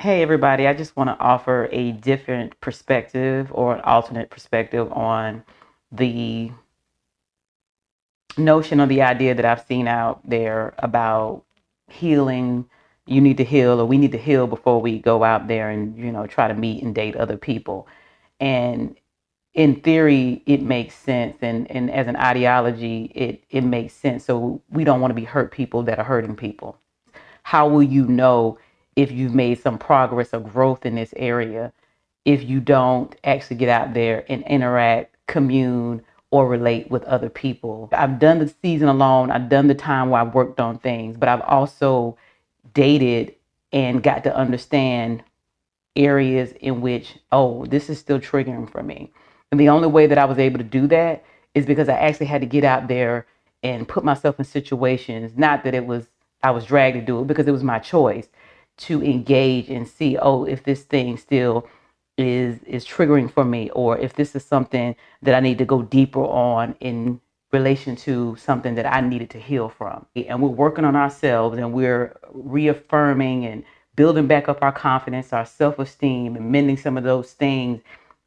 Hey everybody, I just want to offer a different perspective or an alternate perspective on the notion or the idea that I've seen out there about healing. You need to heal, or we need to heal before we go out there and, try to meet and date other people. And in theory, it makes sense. And as an ideology, it makes sense. So we don't want to be hurt people that are hurting people. How will you know if you've made some progress or growth in this area if you don't actually get out there and interact, commune, or relate with other people? I've done the season alone. I've done the time where I've worked on things, but I've also dated and got to understand areas in which, oh, this is still triggering for me. And the only way that I was able to do that is because I actually had to get out there and put myself in situations, not that I was dragged to do it, because it was my choice to engage and see, oh, if this thing still is triggering for me, or if this is something that I need to go deeper on in relation to something that I needed to heal from. And we're working on ourselves, and we're reaffirming and building back up our confidence, our self-esteem, and mending some of those things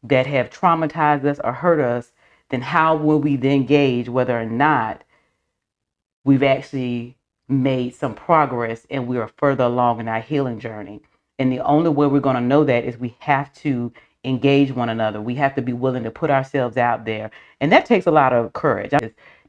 that have traumatized us or hurt us. Then how will we then gauge whether or not we've actually made some progress and we are further along in our healing journey? And the only way we're going to know that is we have to engage one another. We have to be willing to put ourselves out there. And that takes a lot of courage.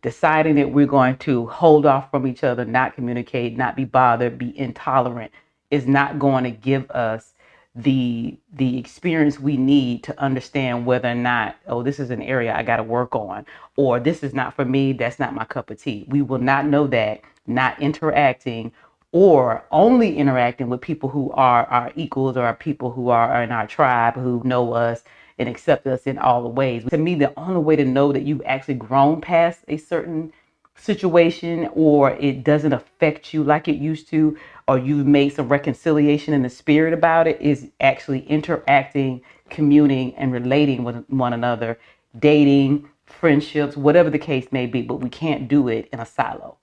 Deciding that we're going to hold off from each other, not communicate, not be bothered, be intolerant, is not going to give us the experience we need to understand whether or not, oh, this is an area I got to work on, or this is not for me, that's not my cup of tea. We will not know that not interacting, or only interacting with people who are our equals, or our people who are in our tribe, who know us and accept us in all the ways. To me, the only way to know that you've actually grown past a certain situation, or it doesn't affect you like it used to, or you've made some reconciliation in the spirit about it, is actually interacting, communing, and relating with one another, dating, friendships, whatever the case may be. But we can't do it in a silo.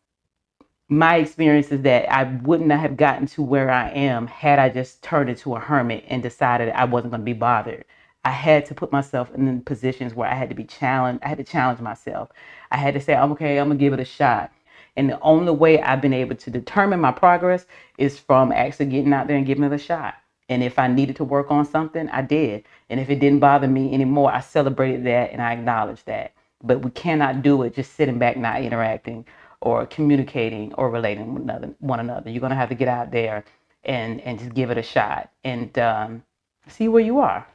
My experience is that I would not have gotten to where I am had I just turned into a hermit and decided I wasn't going to be bothered. I had to put myself in positions where I had to be challenged. I had to challenge myself. I had to say, okay, I'm going to give it a shot. And the only way I've been able to determine my progress is from actually getting out there and giving it a shot. And if I needed to work on something, I did. And if it didn't bother me anymore, I celebrated that and I acknowledged that. But we cannot do it just sitting back, not interacting or communicating or relating with one another. You're going to have to get out there and just give it a shot and see where you are.